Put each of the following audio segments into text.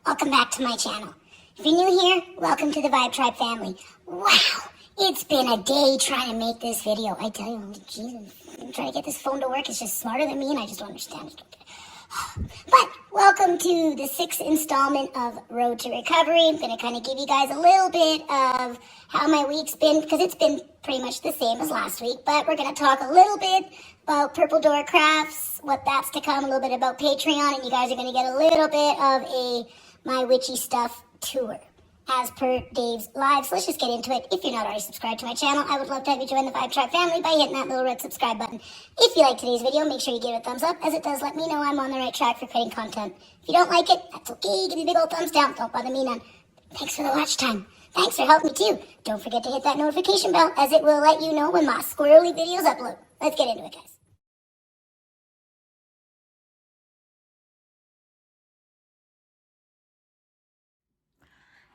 welcome back to my channel. If you're new here, welcome to the Vibe Tribe family. Wow, it's been a day trying to make this video. I tell you, Jesus, I'm trying to get this phone to work. It's just smarter than me and I just don't understand it. But welcome to the 6th installment of Road to Recovery. I'm going to kind of give you guys a little bit of how my week's been, because it's been pretty much the same as last week. But we're going to talk a little bit about PurpleDoorCrafts, what that's to come, a little bit about Patreon, and you guys are going to get a little bit of a My Witchy Stuff tour as per Dave's live. So let's just get into it. If you're not already subscribed to my channel, I would love to have you join the Vibe Tribe family by hitting that little red subscribe button. If you like today's video, make sure you give it a thumbs up, as it does let me know I'm on the right track for creating content. If you don't like it, that's okay. Give me a big old thumbs down. Don't bother me none. Thanks for the watch time. Thanks for helping me too. Don't forget to hit that notification bell, as it will let you know when my squirrely videos upload. Let's get into it, guys.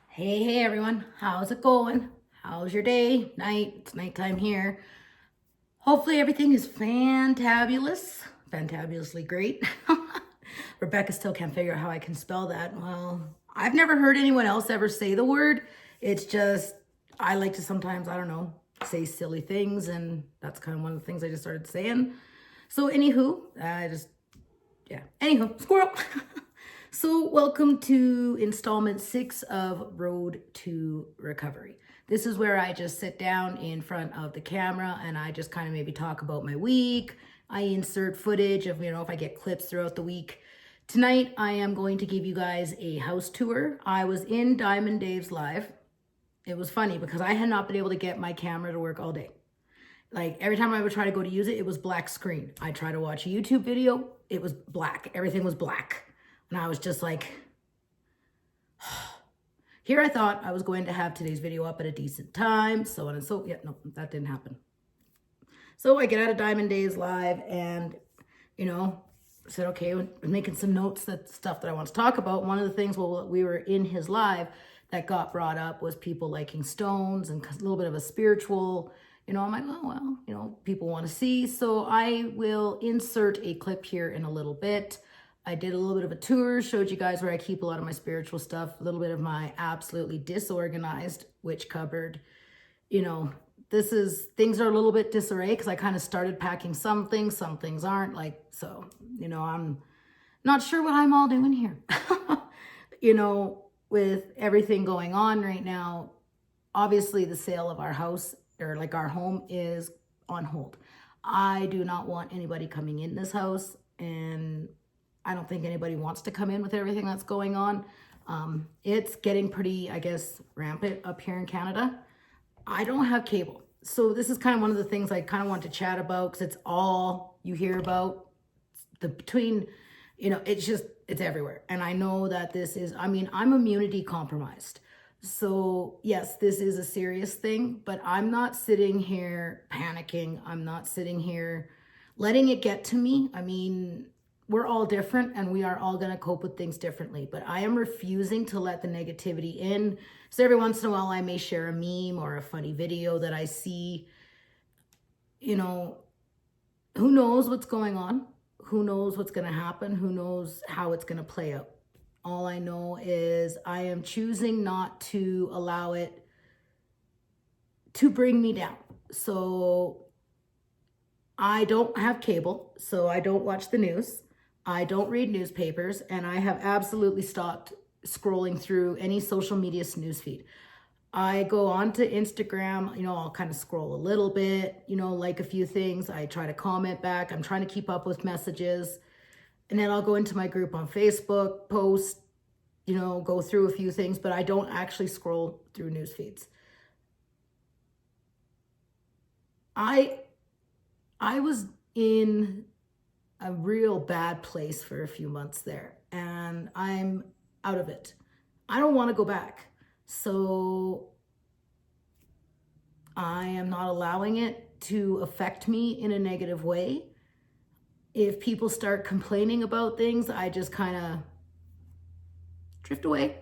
Hey everyone, how's it going? How's your day, night? It's nighttime here. Hopefully everything is fantabulously great. Rebecca still can't figure out how I can spell that. Well, I've never heard anyone else ever say the word. It's just, I like to sometimes, I don't know, say silly things, and that's kind of one of the things I just started saying. So anywho, squirrel. So welcome to installment 6 of Road to Recovery. This is where I just sit down in front of the camera and I just kind of maybe talk about my week. I insert footage of, if I get clips throughout the week. Tonight, I am going to give you guys a house tour. I was in Diamond Dave's live. It was funny because I had not been able to get my camera to work all day. Like every time I would try to go to use it, it was black screen. I tried to watch a YouTube video, it was black. Everything was black. And I was just like, here I thought I was going to have today's video up at a decent time, so on and so, yeah, no, that didn't happen. So I get out of Diamond Days live and, said, okay, I'm making some notes, that stuff that I want to talk about. One of the things while we were in his live that got brought up was people liking stones and a little bit of a spiritual, I'm like, oh, well, people want to see. So I will insert a clip here in a little bit. I did a little bit of a tour, showed you guys where I keep a lot of my spiritual stuff, a little bit of my absolutely disorganized witch cupboard. Things are a little bit disarray because I kind of started packing some things aren't, so, I'm not sure what I'm all doing here. With everything going on right now, obviously the sale of our house or our home is on hold. I do not want anybody coming in this house, and I don't think anybody wants to come in with everything that's going on. It's getting pretty, I guess, rampant up here in Canada. I don't have cable. So this is kind of one of the things I kind of want to chat about, because it's all you hear about. It's everywhere. And I know that this is, I'm immunity compromised. So yes, this is a serious thing, but I'm not sitting here panicking. I'm not sitting here letting it get to me. We're all different and we are all going to cope with things differently, but I am refusing to let the negativity in. So every once in a while I may share a meme or a funny video that I see. Who knows what's going on? Who knows what's going to happen? Who knows how it's going to play out? All I know is I am choosing not to allow it to bring me down. So I don't have cable, so I don't watch the news. I don't read newspapers, and I have absolutely stopped scrolling through any social media snooze feed. I go on to Instagram, I'll kind of scroll a little bit, like a few things. I try to comment back. I'm trying to keep up with messages. And then I'll go into my group on Facebook, post, go through a few things, but I don't actually scroll through news feeds. I was in a real bad place for a few months there, and I'm out of it. I don't want to go back. So I am not allowing it to affect me in a negative way. If people start complaining about things, I just kind of drift away.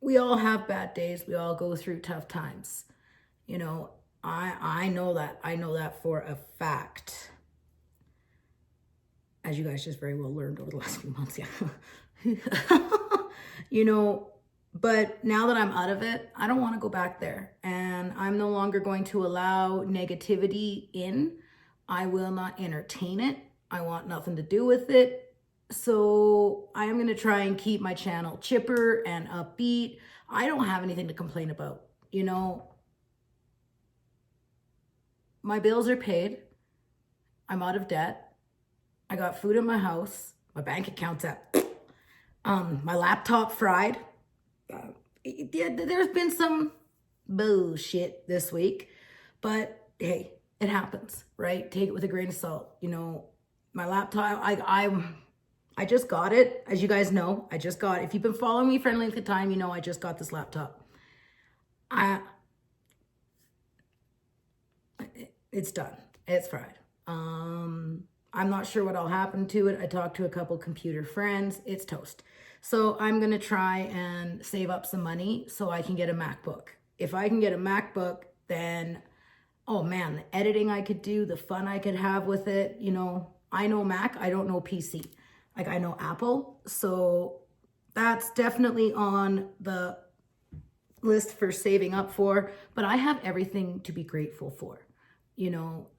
We all have bad days. We all go through tough times. I know that. I know that for a fact. as you guys just very well learned over the last few months. Yeah. You know, but now that I'm out of it, I don't want to go back there. And I'm no longer going to allow negativity in. I will not entertain it. I want nothing to do with it. So I am going to try and keep my channel chipper and upbeat. I don't have anything to complain about. You know, my bills are paid. I'm out of debt. I got food in my house. My bank account's up. My laptop fried. Yeah, there's been some bullshit this week, but hey, it happens, right? Take it with a grain of salt. You know, my laptop, I just got it. As you guys know, I just got it. If you've been following me for any length of time, you know I just got this laptop. It's done. It's fried. I'm not sure what all happened to it. I talked to a couple computer friends. It's toast. So I'm going to try and save up some money so I can get a MacBook. If I can get a MacBook, then, oh man, the editing I could do, the fun I could have with it. You know, I know Mac, I don't know PC. Like I know Apple. So that's definitely on the list for saving up for. But I have everything to be grateful for. You know,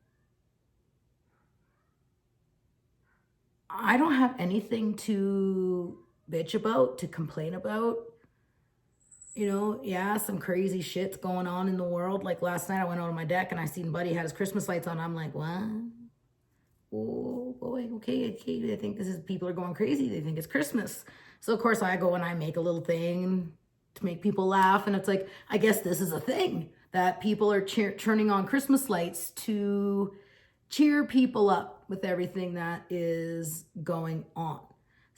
I don't have anything to bitch about, to complain about. You know, yeah, some crazy shit's going on in the world. Like last night I went out on my deck and I seen Buddy had his Christmas lights on. I'm like, what? Oh boy, okay. I think this is, people are going crazy. They think it's Christmas. So of course I go and I make a little thing to make people laugh. And it's like, I guess this is a thing that people are turning on Christmas lights to cheer people up with everything that is going on.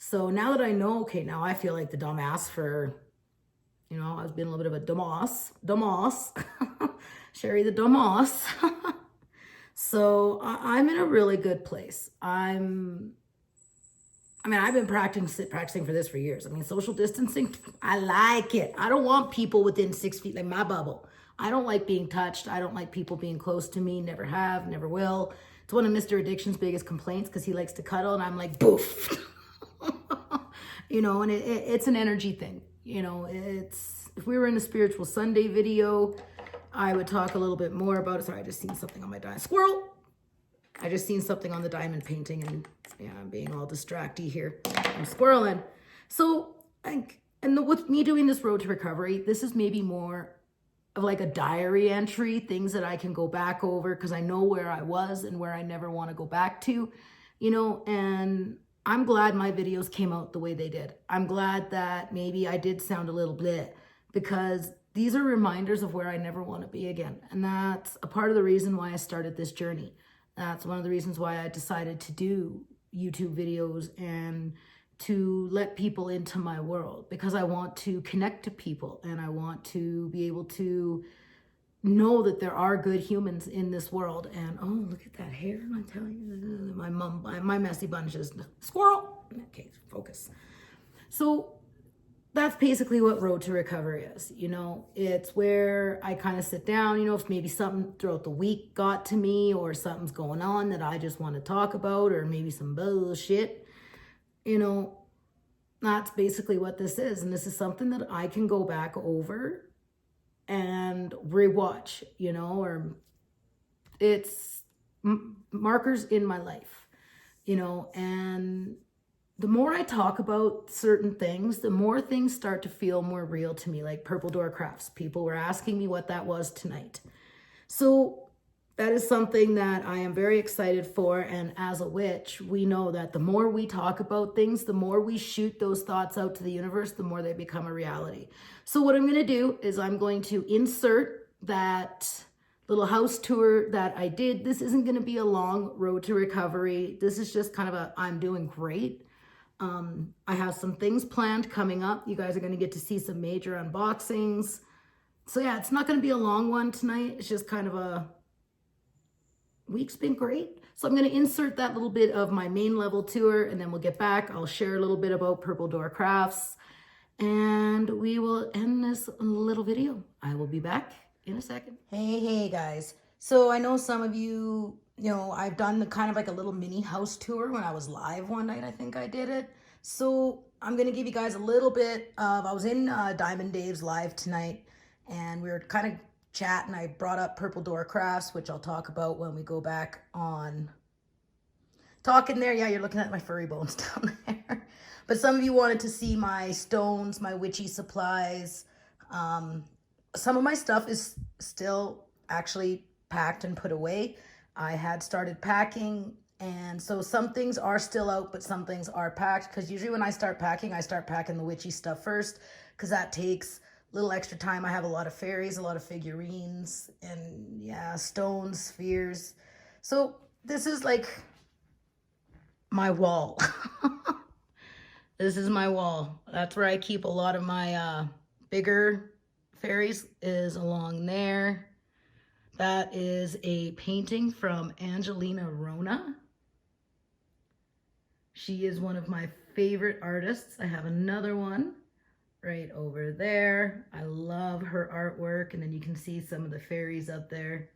So now that I know, okay, now I feel like the dumbass for, you know, I've been a little bit of a dumbass, Cherri the dumbass. So I'm in a really good place. I've been practicing for this for years. I mean, social distancing, I like it. I don't want people within 6 feet, like my bubble. I don't like being touched. I don't like people being close to me. Never have, never will. It's one of Mr. Addiction's biggest complaints because he likes to cuddle and I'm like, boof. You know, and it's an energy thing. You know, if we were in a Spiritual Sunday video, I would talk a little bit more about it. Sorry, I just seen something on my diamond. Squirrel! I just seen something on the diamond painting and yeah, I'm being all distracty here. I'm squirreling. So, with me doing this road to recovery, this is maybe more of like a diary entry, things that I can go back over because I know where I was and where I never want to go back to, you know, and I'm glad my videos came out the way they did. I'm glad that maybe I did sound a little bleh because these are reminders of where I never want to be again. And that's a part of the reason why I started this journey. That's one of the reasons why I decided to do YouTube videos and to let people into my world, because I want to connect to people and I want to be able to know that there are good humans in this world. And oh, look at that hair. I'm telling you, my messy bun is just squirrel. Okay, focus. So that's basically what Road to Recovery is. You know, it's where I kind of sit down, you know, if maybe something throughout the week got to me or something's going on that I just want to talk about, or maybe some bullshit, you know, that's basically what this is. And this is something that I can go back over and rewatch, you know, or it's markers in my life, you know, and the more I talk about certain things, the more things start to feel more real to me, like PurpleDoorCrafts. People were asking me what that was tonight. So that is something that I am very excited for. And as a witch, we know that the more we talk about things, the more we shoot those thoughts out to the universe, the more they become a reality. So what I'm going to do is I'm going to insert that little house tour that I did. This isn't going to be a long road to recovery. This is just kind of a, I'm doing great. I have some things planned coming up. You guys are going to get to see some major unboxings. So yeah, it's not going to be a long one tonight. It's just kind of a week's been great. So I'm going to insert that little bit of my main level tour and then we'll get back. I'll share a little bit about PurpleDoorCrafts and we will end this little video. I will be back in a second. Hey guys. So I know some of you, I've done the kind of like a little mini house tour when I was live one night. I think I did it. So I'm going to give you guys a little bit of, I was in Diamond Dave's live tonight and we were kind of chatting. I brought up PurpleDoorCrafts, which I'll talk about when we go back on talking there. Yeah, you're looking at my furry bones down there. But some of you wanted to see my stones, my witchy supplies. Some of my stuff is still actually packed and put away. I had started packing, and so some things are still out, but some things are packed, because usually when I start packing the witchy stuff first, because that takes a little extra time. I have a lot of fairies, a lot of figurines, and yeah, stones, spheres. So this is like my wall. This is my wall. That's where I keep a lot of my bigger fairies, is along there. That is a painting from Angelina Rona. She is one of my favorite artists. I have another one right over there. I love her artwork, and then you can see some of the fairies up there.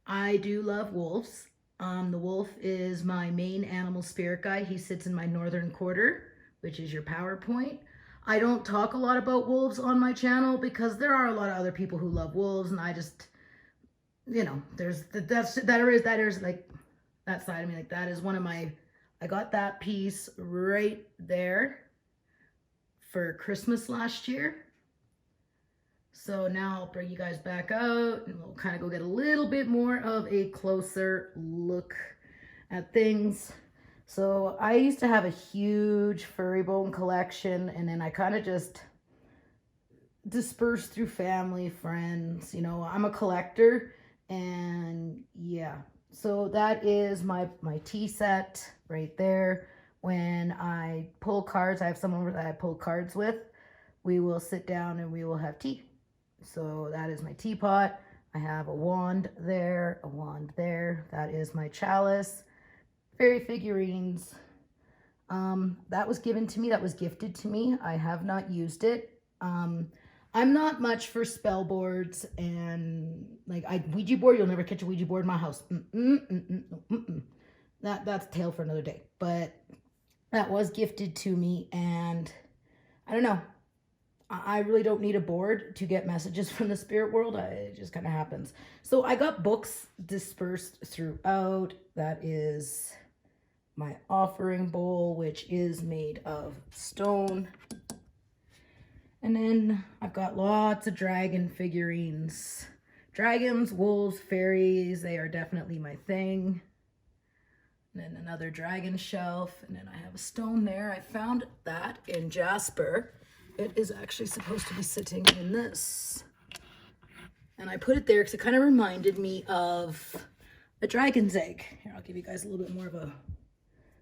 I do love wolves. The wolf is my main animal spirit guide. He sits in my northern quarter, which is your PowerPoint. I don't talk a lot about wolves on my channel because there are a lot of other people who love wolves, and I just, there's that is like that side of me. Like, that is one of my, I got that piece right there for Christmas last year. So now I'll bring you guys back out and we'll kind of go get a little bit more of a closer look at things. So I used to have a huge furry bone collection, and then I kind of just dispersed through family, friends. I'm a collector, and yeah. So that is my tea set right there. When I pull cards, I have someone that I pull cards with. We will sit down and we will have tea. So that is my teapot. I have a wand there, a wand there. That is my chalice. Fairy figurines. That was given to me. That was gifted to me. I have not used it. I'm not much for spell boards, and like Ouija board. You'll never catch a Ouija board in my house. That's a tale for another day. But that was gifted to me, and I don't know. I really don't need a board to get messages from the spirit world. It just kind of happens. So I got books dispersed throughout. That is my offering bowl, which is made of stone. And then I've got lots of dragon figurines. Dragons, wolves, fairies, they are definitely my thing. And then another dragon shelf. And then I have a stone there. I found that in Jasper. It is actually supposed to be sitting in this. And I put it there because it kind of reminded me of a dragon's egg. Here, I'll give you guys a little bit more of a...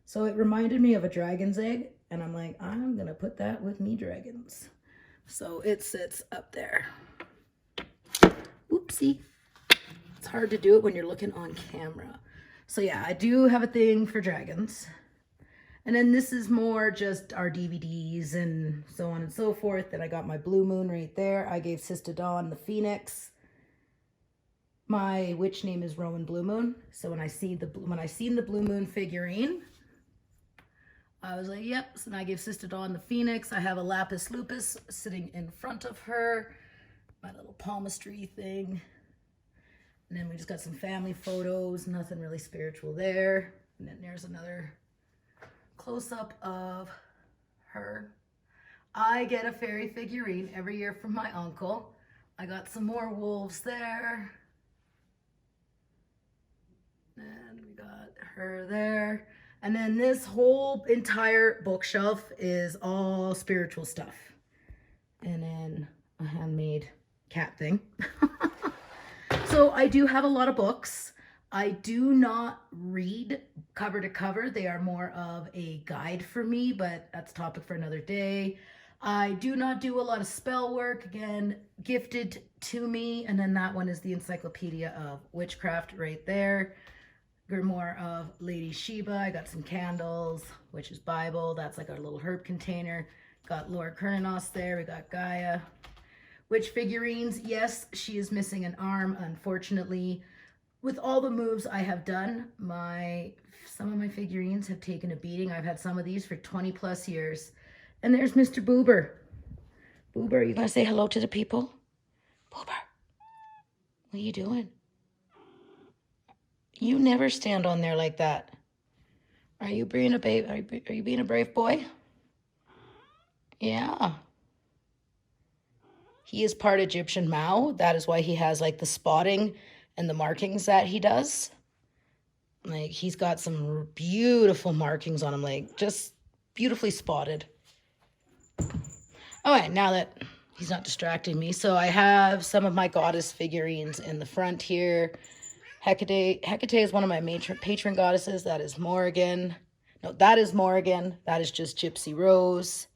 So it reminded me of a dragon's egg. And I'm like, I'm going to put that with me dragons. So it sits up there. Oopsie. It's hard to do it when you're looking on camera. So yeah, I do have a thing for dragons. And then this is more just our DVDs and so on and so forth. Then I got my blue moon right there. I gave Sister Dawn the phoenix. My witch name is Rowan Blue Moon. So when I seen the blue moon figurine, I was like, yep. So then I gave Sister Dawn the phoenix. I have a lapis lupus sitting in front of her. My little palmistry thing. And then we just got some family photos. Nothing really spiritual there. And then there's another close-up of her. I get a fairy figurine every year from my uncle. I got some more wolves there. And we got her there. And then this whole entire bookshelf is all spiritual stuff. And then a handmade cat thing. So I do have a lot of books. I do not read cover to cover. They are more of a guide for me, but that's a topic for another day. I do not do a lot of spell work, again, gifted to me. And then that one is the Encyclopedia of Witchcraft right there. Grimoire of Lady Sheba. I got some candles, which is Bible. That's like our little herb container. Got Lord Kernos there. We got Gaia. Which figurines, yes, she is missing an arm, unfortunately. With all the moves I have done, some of my figurines have taken a beating. I've had some of these for 20 plus years. And there's Mr. Boober. Boober, you gonna say hello to the people? Boober, what are you doing? You never stand on there like that. Are you being a babe? Are you being a brave boy? Yeah. He is part Egyptian Mao. That is why he has like the spotting and the markings that he does. Like he's got some beautiful markings on him, like just beautifully spotted. All right, now that he's not distracting me. So I have some of my goddess figurines in the front here. Hecate is one of my patron goddesses. That is Morrigan. No, that is Morrigan. That is just Gypsy Rose.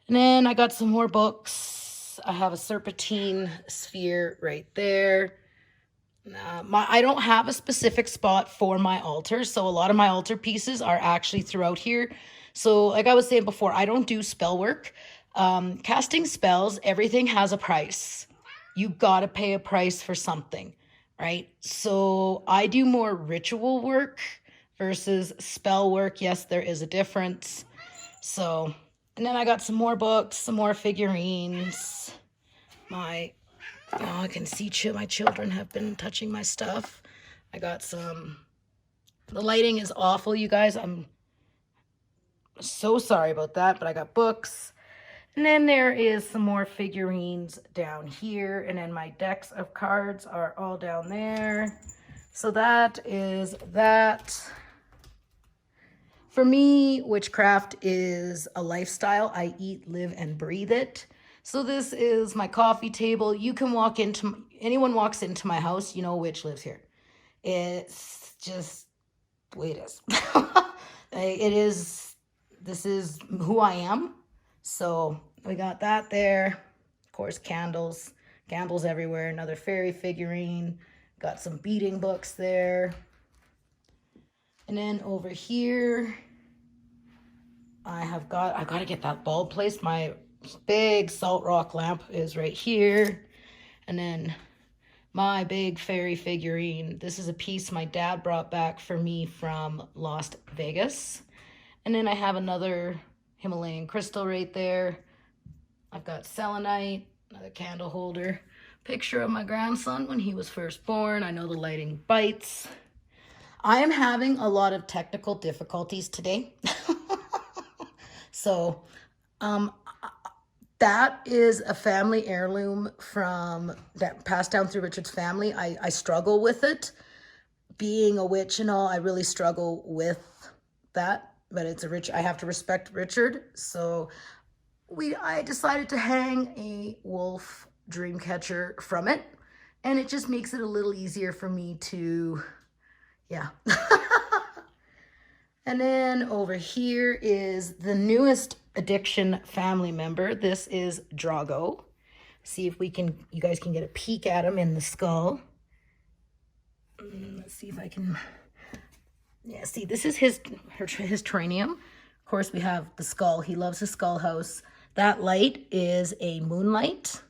And then I got some more books. I have a serpentine sphere right there. I don't have a specific spot for my altar, so a lot of my altar pieces are actually throughout here. So like I was saying before, I don't do spell work. Casting spells, everything has a price. You gotta pay a price for something, right? So I do more ritual work versus spell work. Yes, there is a difference. So, and then I got some more books, some more figurines. I can see my children have been touching my stuff. I got some, the lighting is awful, you guys. I'm so sorry about that, but I got books. And then there is some more figurines down here. And then my decks of cards are all down there. So that is that. For me, witchcraft is a lifestyle. I eat, live, and breathe it. So this is my coffee table. You can anyone walks into my house, you know witch lives here. It's just the way it is. This is who I am. So we got that there. Of course, candles everywhere. Another fairy figurine. Got some beading books there. And then over here, I've got to get that bulb placed. My big salt rock lamp is right here. And then my big fairy figurine. This is a piece my dad brought back for me from Las Vegas. And then I have another Himalayan crystal right there. I've got selenite, another candle holder. Picture of my grandson when he was first born. I know the lighting bites. I am having a lot of technical difficulties today. So, that is a family heirloom that passed down through Richard's family. I struggle with it. Being a witch and all, I really struggle with that. But I have to respect Richard. So I decided to hang a wolf dream catcher from it. And it just makes it a little easier for me to, yeah. And then over here is the newest addiction family member. This is Drago. See if you guys can get a peek at him in the skull. Let's see if I can, yeah, see, this is his tranium. Of course, we have the skull. He loves his skull house. That light is a moonlight.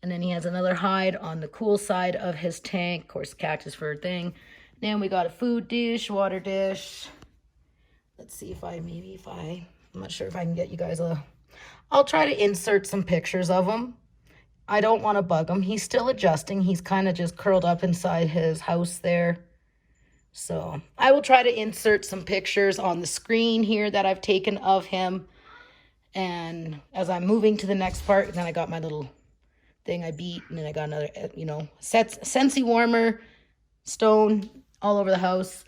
And then he has another hide on the cool side of his tank. Of course, cactus fur thing. Then we got a food dish, water dish. Let's see if I'm not sure if I can get you guys I'll try to insert some pictures of him. I don't want to bug him. He's still adjusting. He's kind of just curled up inside his house there. So I will try to insert some pictures on the screen here that I've taken of him. And as I'm moving to the next part, then I got my little thing I beat. And then I got another, Scentsy warmer, stone all over the house.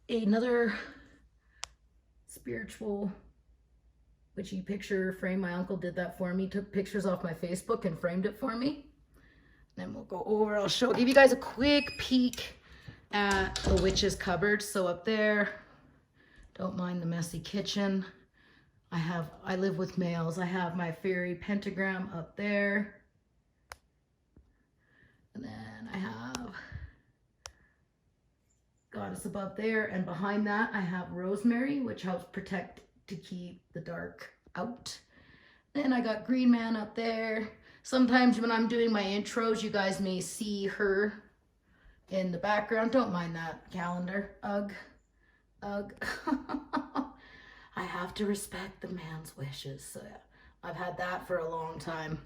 Another spiritual witchy picture frame. My uncle did that for me, took pictures off my Facebook and framed it for me. Then we'll go over, give you guys a quick peek at the witch's cupboard. So up there, don't mind the messy kitchen. I live with males. I have my fairy pentagram up there. And then I have goddess above there, and behind that I have rosemary, which helps protect to keep the dark out. Then I got green man up there. Sometimes when I'm doing my intros, you guys may see her in the background. Don't mind that calendar. Ugh. Ugh. I have to respect the man's wishes. So yeah, I've had that for a long time.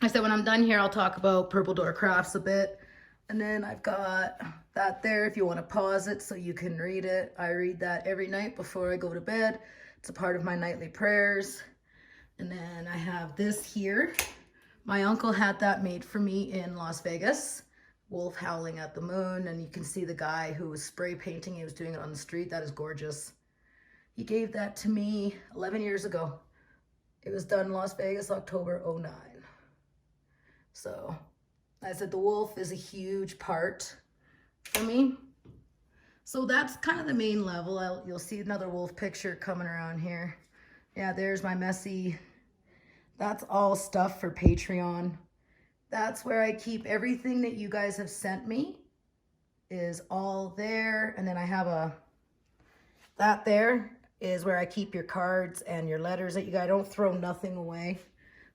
I said when I'm done here, I'll talk about PurpleDoorCrafts a bit. And then I've got that there if you want to pause it so you can read it. I read that every night before I go to bed. It's a part of my nightly prayers. And then I have this here. My uncle had that made for me in Las Vegas. Wolf howling at the moon. And you can see the guy who was spray painting. He was doing it on the street. That is gorgeous. He gave that to me 11 years ago. It was done in Las Vegas, October 09. So I said the wolf is a huge part for me. So that's kind of the main level. You'll see another wolf picture coming around here. Yeah, there's my messy. That's all stuff for Patreon. That's where I keep everything that you guys have sent me is all there. And then I have that there is where I keep your cards and your letters that you guys, I don't throw nothing away.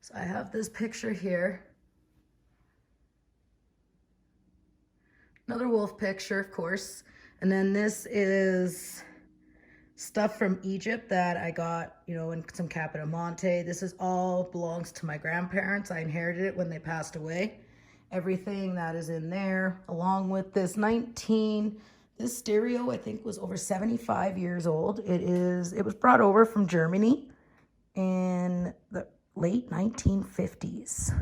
So I have this picture here. Another wolf picture, of course. And then this is stuff from Egypt that I got, you know, in some Capodimonte. This is all belongs to my grandparents. I inherited it when they passed away. Everything that is in there, along with this this stereo, I think was over 75 years old. It was brought over from Germany in the late 1950s.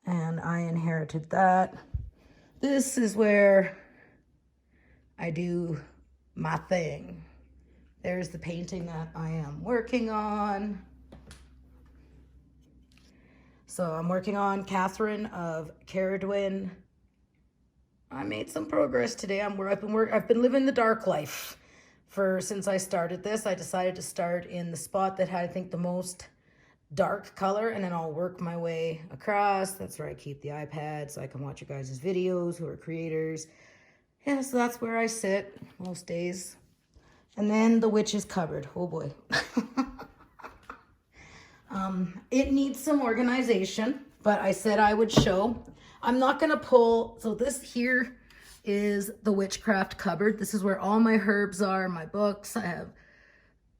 And I inherited that. This is where I do my thing. There's the painting that I am working on. So I'm working on Catherine of Caradwyn. I made some progress today. I've been living the dark life since I started this. I decided to start in the spot that had, I think, the most dark color, and then I'll work my way across. That's where I keep the iPad so I can watch you guys' videos who are creators. Yeah, so that's where I sit most days. And then the witch's cupboard. Oh boy. It needs some organization, but I said I would show. I'm not gonna pull, so this here is the witchcraft cupboard. This is where all my herbs are, my books. I have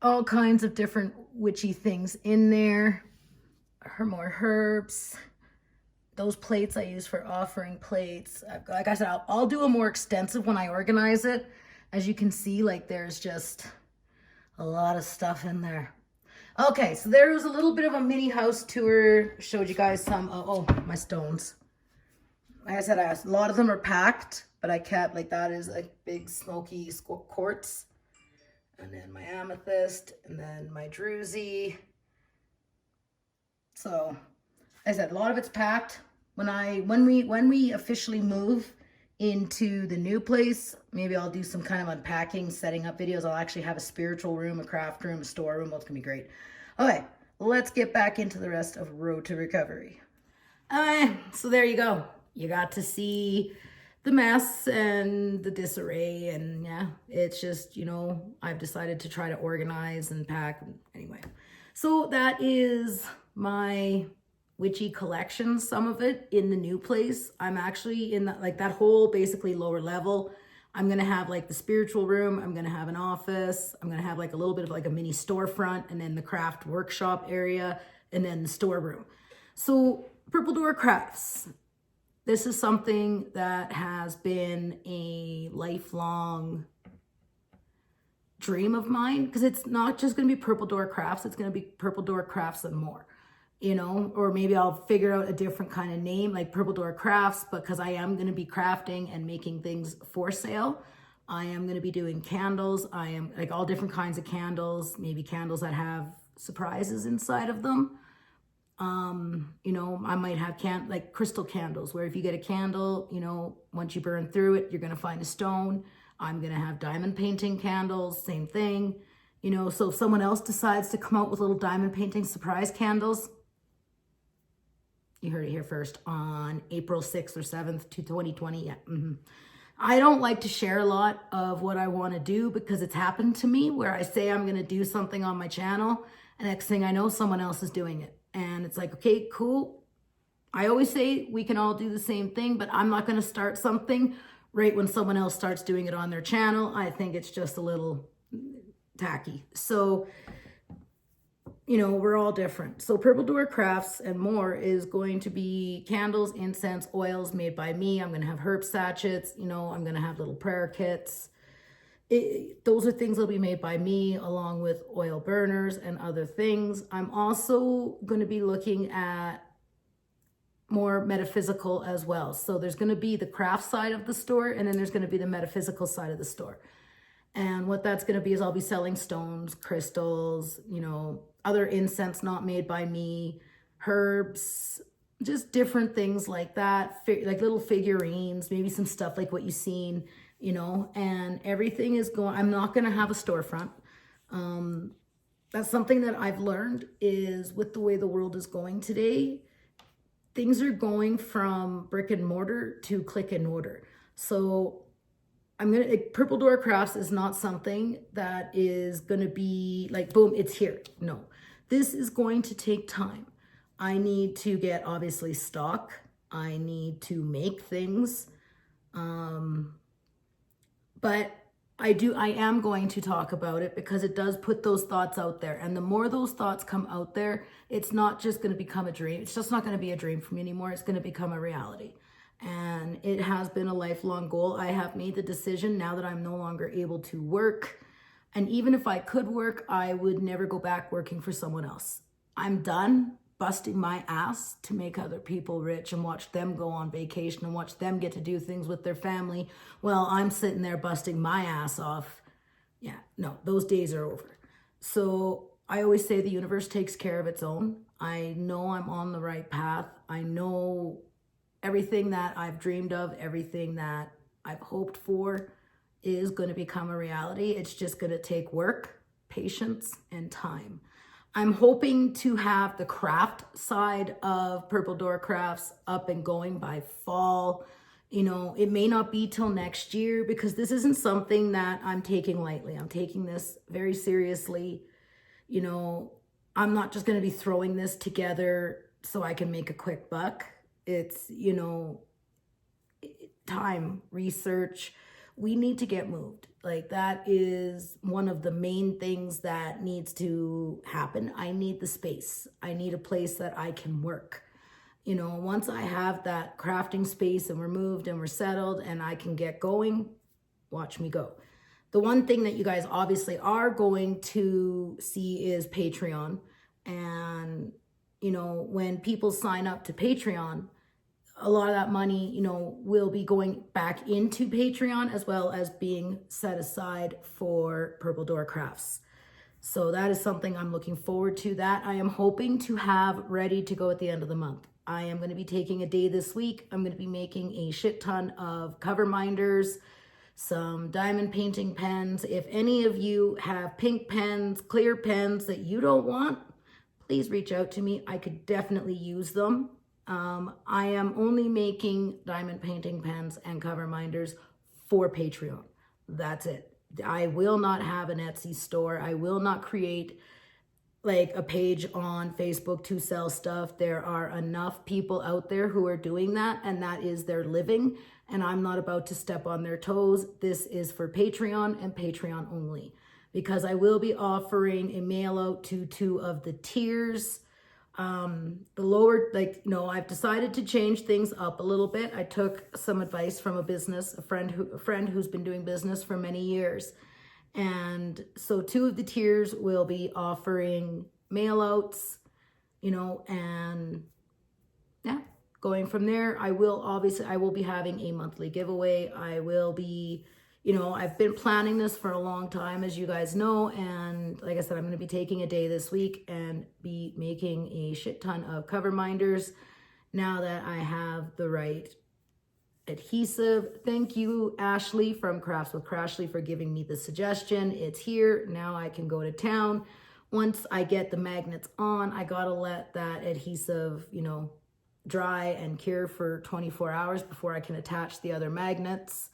all kinds of different witchy things in there. More herbs. Those plates I use for offering plates. Like I said, I'll do a more extensive when I organize it. As you can see, like there's just a lot of stuff in there. Okay, so there was a little bit of a mini house tour. Showed you guys some, oh, my stones. Like I said, a lot of them are packed, but I kept, like that is a big smoky quartz. And then my amethyst, and then my druzy. So, as I said, a lot of it's packed. When we officially move into the new place, maybe I'll do some kind of unpacking, setting up videos. I'll actually have a spiritual room, a craft room, a storeroom. Both can be great. Okay, let's get back into the rest of Road to Recovery. So there you go. You got to see the mess and the disarray, and yeah, it's just, you know, I've decided to try to organize and pack. Anyway, so that is my witchy collection, some of it in the new place. I'm actually in that whole basically lower level. I'm gonna have like the spiritual room, I'm gonna have an office, I'm gonna have like a little bit of like a mini storefront, and then the craft workshop area, and then the storeroom. So PurpleDoorCrafts, this is something that has been a lifelong dream of mine, because it's not just going to be PurpleDoorCrafts, it's going to be PurpleDoorCrafts and more, you know, or maybe I'll figure out a different kind of name like PurpleDoorCrafts, because I am going to be crafting and making things for sale. I am going to be doing candles. I am like all different kinds of candles, maybe candles that have surprises inside of them. You know, I might have like crystal candles, where if you get a candle, you know, once you burn through it, you're going to find a stone. I'm going to have diamond painting candles, same thing, you know, so if someone else decides to come out with little diamond painting surprise candles, you heard it here first, on April 6th or 7th, 2020. Yeah. I don't like to share a lot of what I want to do, because it's happened to me where I say I'm going to do something on my channel, and next thing I know, someone else is doing it. And it's like, okay, cool. I always say we can all do the same thing, but I'm not going to start something right when someone else starts doing it on their channel. I think it's just a little tacky. So, you know, we're all different. So PurpleDoorCrafts and more is going to be candles, incense, oils made by me. I'm going to have herb sachets, you know, I'm going to have little prayer kits. Those are things that'll be made by me, along with oil burners and other things. I'm also going to be looking at more metaphysical as well. So there's going to be the craft side of the store, and then there's going to be the metaphysical side of the store. And what that's going to be is I'll be selling stones, crystals, you know, other incense not made by me, herbs, just different things like that, like little figurines, maybe some stuff like what you've seen, you know, and everything is going, I'm not going to have a storefront. That's something that I've learned is with the way the world is going today, things are going from brick and mortar to click and order. So PurpleDoorCrafts is not something that is going to be like, boom, it's here. No, this is going to take time. I need to get obviously stock. I need to make things. But I am going to talk about it because it does put those thoughts out there. And the more those thoughts come out there, it's not just going to become a dream. It's just not going to be a dream for me anymore. It's going to become a reality. And it has been a lifelong goal. I have made the decision now that I'm no longer able to work. And even if I could work, I would never go back working for someone else. I'm done busting my ass to make other people rich and watch them go on vacation and watch them get to do things with their family while I'm sitting there busting my ass off. Yeah, no, those days are over. So I always say the universe takes care of its own. I know I'm on the right path. I know everything that I've dreamed of, everything that I've hoped for is going to become a reality. It's just going to take work, patience, and time. I'm hoping to have the craft side of PurpleDoorCrafts up and going by fall. You know, it may not be till next year because this isn't something that I'm taking lightly. I'm taking this very seriously. You know, I'm not just going to be throwing this together so I can make a quick buck. It's, you know, time, research. We need to get moved. Like that is one of the main things that needs to happen. I need the space. I need a place that I can work. You know, once I have that crafting space and we're moved and we're settled and I can get going, watch me go. The one thing that you guys obviously are going to see is Patreon. And, you know, when people sign up to Patreon, a lot of that money, you know, will be going back into Patreon as well as being set aside for PurpleDoorCrafts. So that is something I'm looking forward to. That I am hoping to have ready to go at the end of the month. I am going to be taking a day this week. I'm going to be making a shit ton of cover minders, some diamond painting pens. If any of you have pink pens, clear pens that you don't want, please reach out to me. I could definitely use them. I am only making diamond painting pens and cover minders for Patreon. That's it. I will not have an Etsy store. I will not create like a page on Facebook to sell stuff. There are enough people out there who are doing that, and that is their living. And I'm not about to step on their toes. This is for Patreon and Patreon only, because I will be offering a mail out to 2 of the tiers. The lower, like, you know, I've decided to change things up a little bit. I took some advice from a friend who's been doing business for many years. And so 2 of the tiers will be offering mail outs, you know, and yeah, going from there. I will be having a monthly giveaway. I will be, you know, I've been planning this for a long time, as you guys know. And like I said, I'm going to be taking a day this week and be making a shit ton of cover minders now that I have the right adhesive. Thank you, Ashley from Crafts with Crashly, for giving me the suggestion. It's here. Now I can go to town. Once I get the magnets on, I got to let that adhesive, you know, dry and cure for 24 hours before I can attach the other magnets.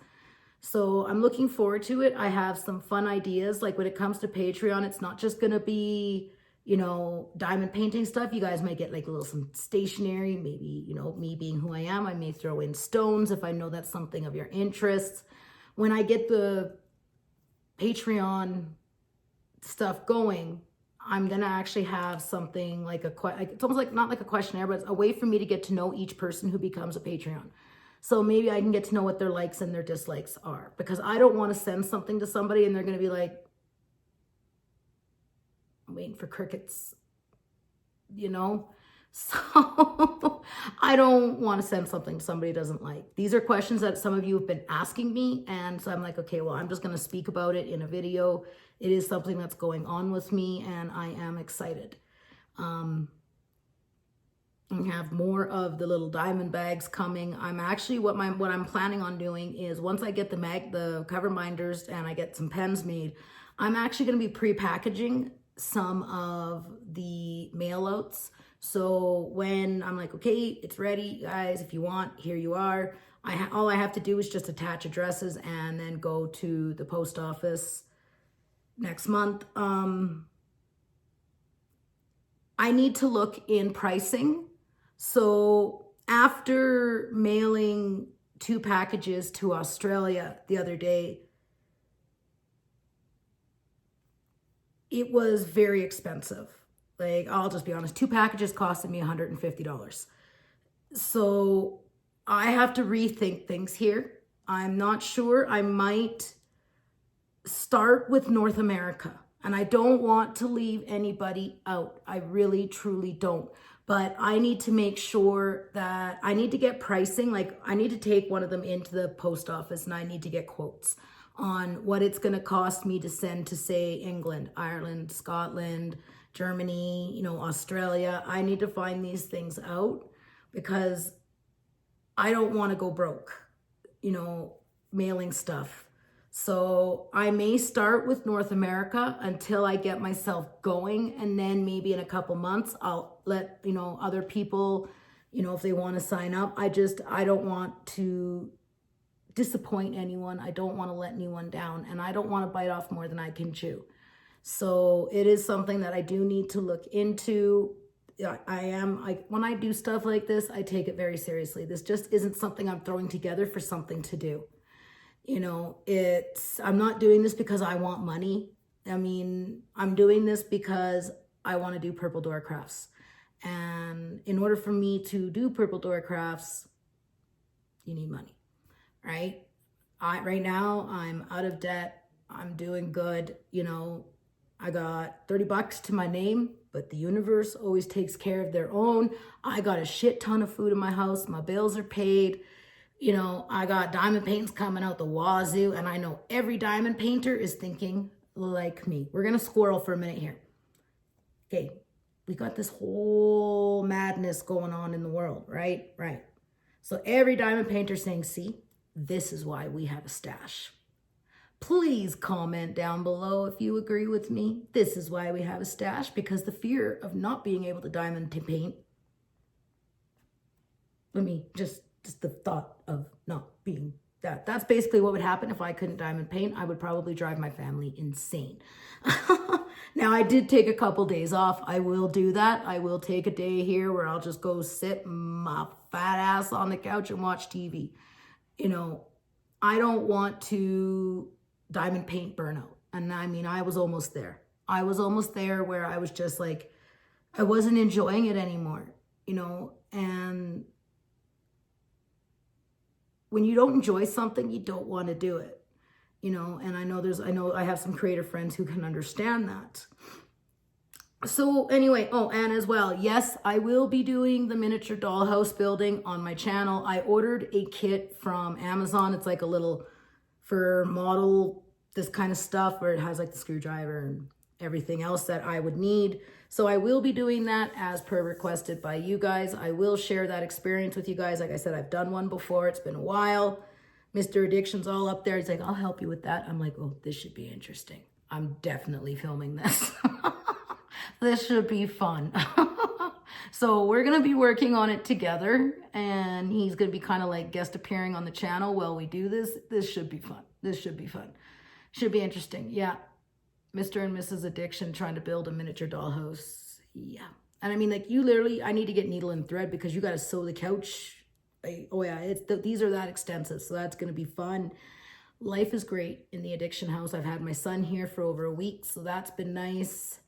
So I'm looking forward to it. I have some fun ideas. Like when it comes to Patreon, it's not just going to be you know, diamond painting stuff, you guys might get like a little some stationery. Maybe, you know, me being who I am, I may throw in stones if I know that's something of your interest. When I get the Patreon stuff going, I'm gonna actually have something like it's almost like, not like a questionnaire, but it's a way for me to get to know each person who becomes a Patreon. So maybe I can get to know what their likes and their dislikes are, because I don't want to send something to somebody and they're gonna be like, I'm waiting for crickets, you know? So I don't want to send something somebody doesn't like. These are questions that some of you have been asking me. And so I'm like, okay, well, I'm just going to speak about it in a video. It is something that's going on with me and I am excited. We have more of the little diamond bags coming. I'm actually, what I'm planning on doing is, once I get the cover binders and I get some pens made, I'm actually going to be pre-packaging some of the mail outs. So when I'm like, okay, it's ready, guys, if you want, here you are. All I have to do is just attach addresses and then go to the post office next month. I need to look in pricing. So after mailing 2 packages to Australia the other day, it was very expensive. Like, I'll just be honest, 2 packages costed me $150. So I have to rethink things here. I'm not sure. I might start with North America, and I don't want to leave anybody out. I really, truly don't. But I need to make sure that I need to get pricing. Like, I need to take one of them into the post office and I need to get quotes on what it's going to cost me to send to, say, England, Ireland, Scotland, Germany, you know, Australia. I need to find these things out because I don't want to go broke, you know, mailing stuff. So I may start with North America until I get myself going. And then maybe in a couple months, I'll let, you know, other people, you know, if they want to sign up. I don't want to disappoint anyone. I don't want to let anyone down, and I don't want to bite off more than I can chew. So it is something that I do need to look into. When I do stuff like this, I take it very seriously. This just isn't something I'm throwing together for something to do. You know, I'm not doing this because I want money. I mean, I'm doing this because I want to do PurpleDoorCrafts. And in order for me to do PurpleDoorCrafts, you need money. Right? Right now, I'm out of debt. I'm doing good. You know, I got $30 to my name, but the universe always takes care of their own. I got a shit ton of food in my house. My bills are paid. You know, I got diamond paints coming out the wazoo, and I know every diamond painter is thinking like me. We're going to squirrel for a minute here. Okay, we got this whole madness going on in the world, right? Right. So every diamond painter saying, see, this is why we have a stash. Please comment down below if you agree with me. This is why we have a stash, because the fear of not being able to diamond paint. Just the thought of not being that. That's basically what would happen if I couldn't diamond paint. I would probably drive my family insane. Now, I did take a couple days off. I will do that. I will take a day here where I'll just go sit my fat ass on the couch and watch TV. You know, I don't want to diamond paint burnout. And I mean, I was almost there. I was almost there where I was just like, I wasn't enjoying it anymore, you know, and when you don't enjoy something, you don't want to do it, you know, and I know I have some creator friends who can understand that. So anyway, oh, and as well, yes, I will be doing the miniature dollhouse building on my channel. I ordered a kit from Amazon. It's like a little for model, this kind of stuff, where it has like the screwdriver and everything else that I would need. So I will be doing that as per requested by you guys. I will share that experience with you guys. Like I said, I've done one before. It's been a while. Mr. Addiction's all up there. He's like, I'll help you with that. I'm like, oh, this should be interesting. I'm definitely filming this. This should be fun. So we're going to be working on it together, and he's going to be kind of like guest appearing on the channel while we do this. This should be fun. This should be fun. Should be interesting. Yeah. Mr. and Mrs. Addiction trying to build a miniature dollhouse. Yeah. And I mean, like, you literally, I need to get needle and thread because you got to sew the couch. Oh yeah, these are that extensive. So that's going to be fun. Life is great in the addiction house. I've had my son here for over a week, so that's been nice.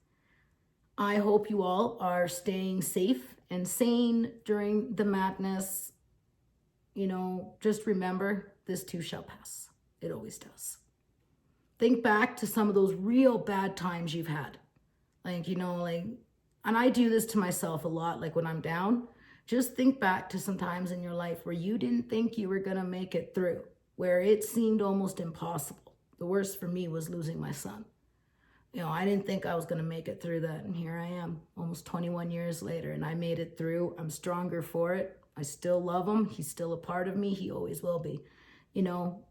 I hope you all are staying safe and sane during the madness. You know, just remember, this too shall pass. It always does. Think back to some of those real bad times you've had. Like, you know, like, and I do this to myself a lot, like when I'm down. Just think back to some times in your life where you didn't think you were going to make it through, where it seemed almost impossible. The worst for me was losing my son. You know, I didn't think I was going to make it through that. And here I am, almost 21 years later, and I made it through. I'm stronger for it. I still love him. He's still a part of me. He always will be. You know,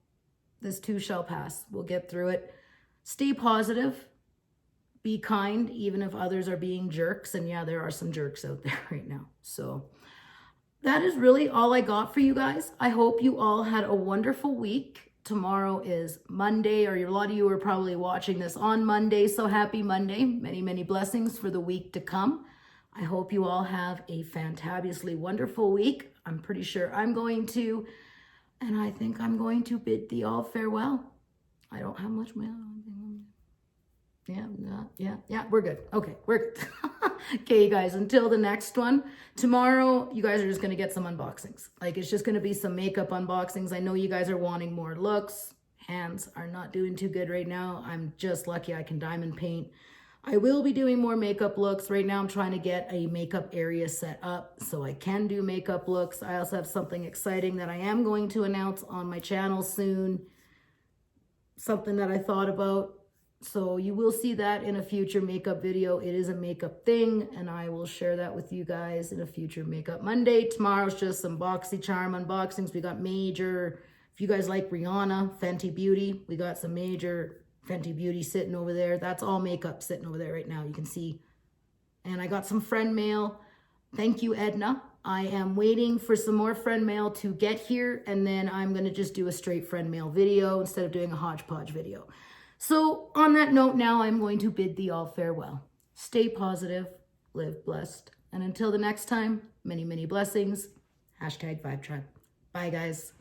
this too shall pass. We'll get through it. Stay positive. Be kind, even if others are being jerks. And yeah, there are some jerks out there right now. So that is really all I got for you guys. I hope you all had a wonderful week. Tomorrow is Monday, or a lot of you are probably watching this on Monday. So happy Monday. Many, many blessings for the week to come. I hope you all have a fantabulously wonderful week. I'm pretty sure I'm going to. And I think I'm going to bid thee all farewell. I don't have much mail. Yeah, we're good. Okay, we're good. Okay, you guys, until the next one. Tomorrow, you guys are just going to get some unboxings. Like, it's just going to be some makeup unboxings. I know you guys are wanting more looks. Hands are not doing too good right now. I'm just lucky I can diamond paint. I will be doing more makeup looks. Right now, I'm trying to get a makeup area set up so I can do makeup looks. I also have something exciting that I am going to announce on my channel soon. Something that I thought about. So you will see that in a future makeup video. It is a makeup thing, and I will share that with you guys in a future Makeup Monday. Tomorrow's just some BoxyCharm unboxings. We got major, if you guys like Rihanna, Fenty Beauty, we got some major Fenty Beauty sitting over there. That's all makeup sitting over there right now, you can see. And I got some friend mail. Thank you, Edna. I am waiting for some more friend mail to get here, and then I'm going to just do a straight friend mail video instead of doing a hodgepodge video. So on that note now, I'm going to bid thee all farewell. Stay positive, live blessed. And until the next time, many, many blessings. #VibeTribe. Bye, guys.